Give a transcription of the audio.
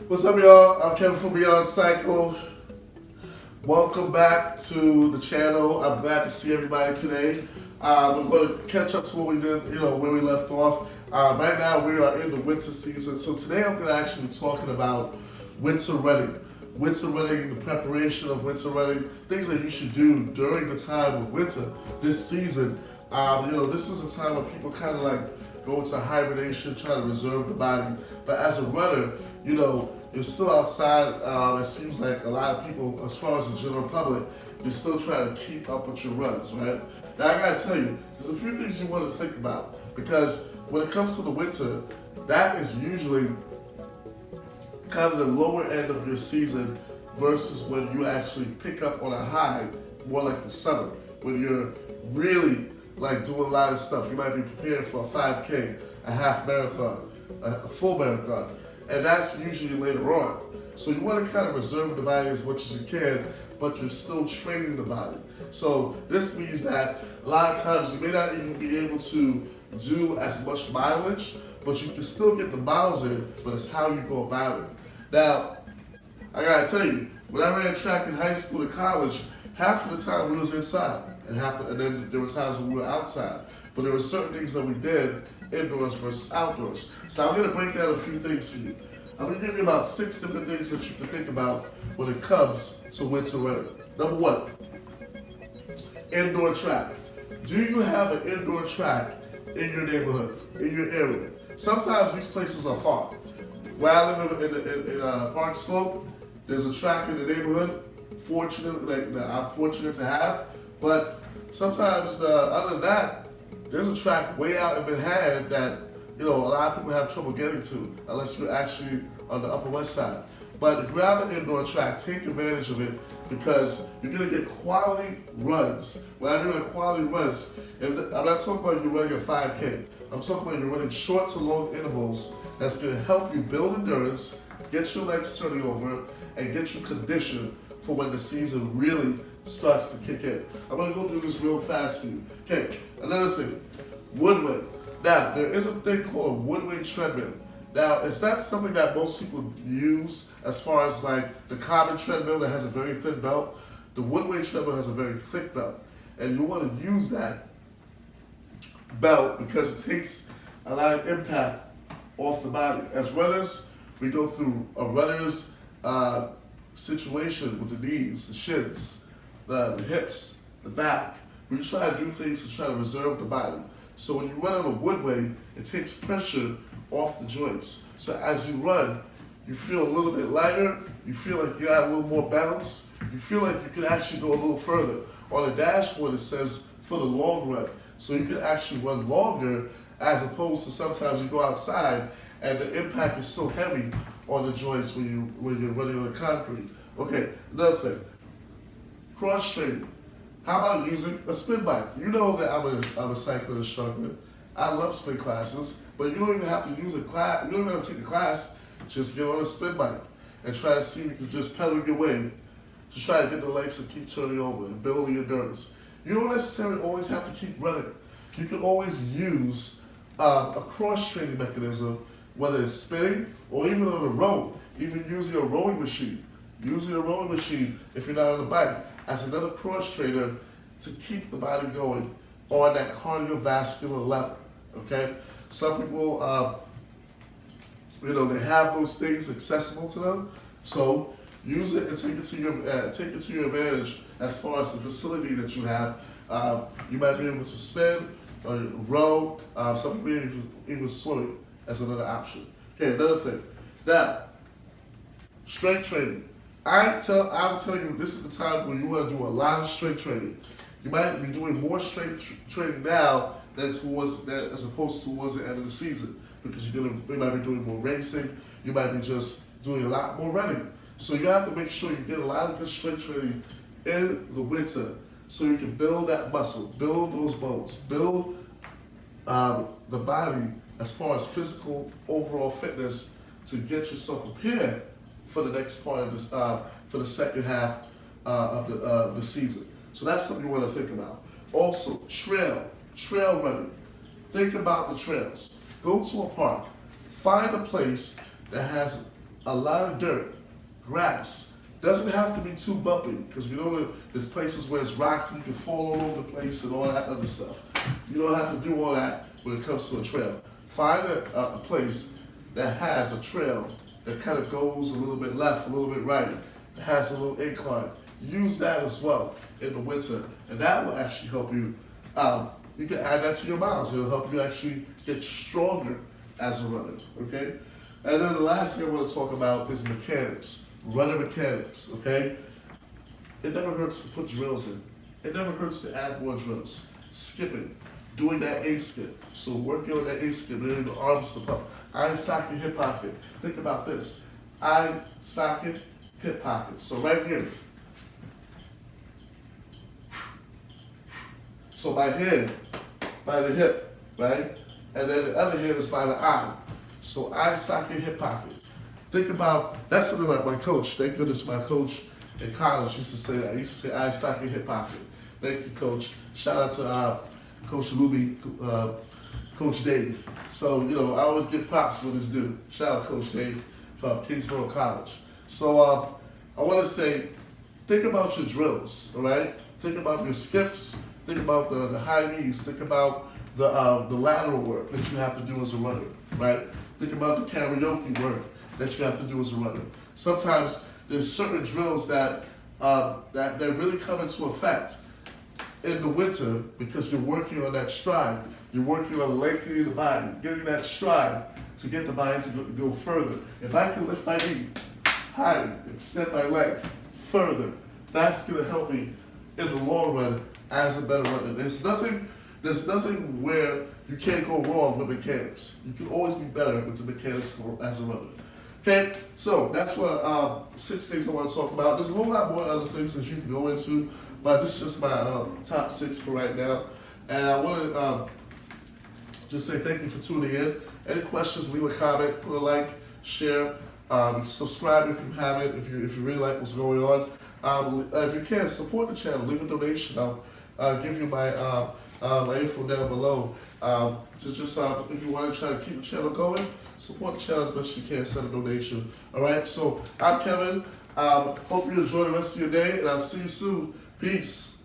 What's up, y'all? I'm Kevin from BeyondCycle. Welcome back to the channel. I'm glad to see everybody today. We're going to catch up to what we did, where we left off. Right now, we are in the winter season. So today, I'm going to actually be talking about winter running. Winter running, the preparation of winter running, things that you should do during the time of winter, this season. This is a time when people kind of like go into hibernation, try to reserve the body. But as a runner, you're still outside. It seems like a lot of people, as far as the general public, you're still trying to keep up with your runs, right? Now I gotta tell you, there's a few things you want to think about because when it comes to the winter, that is usually kind of the lower end of your season versus when you actually pick up on a high, more like the summer, when you're really like doing a lot of stuff. You might be preparing for a 5K, a half marathon, a full marathon, and that's usually later on. So you want to kind of reserve the body as much as you can, but you're still training the body. So this means that a lot of times you may not even be able to do as much mileage, but you can still get the miles in, but it's how you go about it. Now, I gotta tell you, when I ran track in high school and college, half of the time we was inside, and then there were times when we were outside. But there were certain things that we did indoors versus outdoors. So I'm gonna break down a few things for you. I'm gonna give you about 6 different things that you can think about when it comes to winter running. Number 1, indoor track. Do you have an indoor track in your neighborhood, in your area? Sometimes these places are far. Where I live in Park Slope, there's a track in the neighborhood. I'm fortunate to have. But sometimes, other than that, there's a track way out in Manhattan that a lot of people have trouble getting to, unless you're actually on the Upper West Side. But if you have an indoor track, take advantage of it because you're gonna get quality runs. When I mean quality runs, I'm not talking about you running a 5K. I'm talking about you running short to long intervals that's gonna help you build endurance, get your legs turning over, and get you conditioned for when the season really starts to kick in. I'm gonna go do this real fast for you. Okay, another thing, Woodway. Now, there is a thing called a Woodway treadmill. Now, it's not something that most people use as far as like the common treadmill that has a very thin belt. The Woodway treadmill has a very thick belt. And you wanna use that belt because it takes a lot of impact off the body. As runners, we go through a runner's situation with the knees, the shins, the hips, the back. We try to do things to try to reserve the body. So when you run on a Woodway, it takes pressure off the joints. So as you run, you feel a little bit lighter, you feel like you got a little more balance, you feel like you can actually go a little further. On the dashboard it says for the long run. So you can actually run longer as opposed to sometimes you go outside and the impact is so heavy on the joints when you're running on the concrete. Okay, another thing, cross training. How about using a spin bike? You know that I'm a cycling instructor. I love spin classes, but you don't even have to use a class. You don't even have to take a class. Just get on a spin bike and try to see if you can just pedal your way to try to get the legs to keep turning over and build the endurance. You don't necessarily always have to keep running. You can always use a cross training mechanism, whether it's spinning or even on a row, even using a rowing machine. Using a rowing machine if you're not on a bike as another cross trainer to keep the body going on that cardiovascular level, okay? Some people, they have those things accessible to them, so use it and take it to your advantage as far as the facility that you have. You might be able to spin or row, some people even swimming as another option. Okay, another thing. Now, strength training. I'm telling you, this is the time when you want to do a lot of strength training. You might be doing more strength training now as opposed towards the end of the season because you might be doing more racing. You might be just doing a lot more running. So you have to make sure you get a lot of good strength training in the winter so you can build that muscle, build those bones, build the body as far as physical overall fitness to get yourself prepared for the next part of this, for the second half of the season. So that's something you want to think about. Also, trail running. Think about the trails. Go to a park. Find a place that has a lot of dirt, grass. Doesn't have to be too bumpy, because you know there's places where it's rocky, you can fall all over the place and all that other stuff. You don't have to do all that when it comes to a trail. Find a place that has a trail that kind of goes a little bit left, a little bit right, that has a little incline. Use that as well in the winter, and that will actually help you. You can add that to your miles. It'll help you actually get stronger as a runner, okay? And then the last thing I want to talk about is mechanics, runner mechanics, okay? It never hurts to put drills in. It never hurts to add more drills. Skipping, doing that A skip. So working on that A skip, letting the arms to pump. Eye socket, hip pocket. Think about this. Eye socket, hip pocket. So right here. So my hand by the hip, right? And then the other hand is by the eye. So eye socket, hip pocket. Think about, that's something like my coach. Thank goodness my coach in college used to say that. He used to say eye socket, hip pocket. Thank you, Coach. Shout out to Coach Ruby, Coach Dave. So, you know, I always give props when it's due. Shout out Coach Dave from Kingsborough College. So I want to say, think about your drills, all right? Think about your skips. Think about the high knees. Think about the lateral work that you have to do as a runner, right? Think about the karaoke work that you have to do as a runner. Sometimes there's certain drills that really come into effect in the winter because you're working on that stride. You're working on lengthening the body, getting that stride to get the body to go further. If I can lift my knee higher, extend my leg further, that's going to help me in the long run as a better runner. There's nothing where you can't go wrong with mechanics. You can always be better with the mechanics as a runner. Okay, so that's what 6 things I want to talk about. There's a whole lot more other things that you can go into, but this is just my top 6 for right now. And I want to just say thank you for tuning in. Any questions, leave a comment, put a like, share, subscribe if you haven't, if you really like what's going on. If you can, support the channel, leave a donation. I'll give you my info down below. To just, if you want to try to keep the channel going, support the channel as best you can, send a donation. All right, so I'm Kevin. Hope you enjoy the rest of your day, and I'll see you soon. Peace.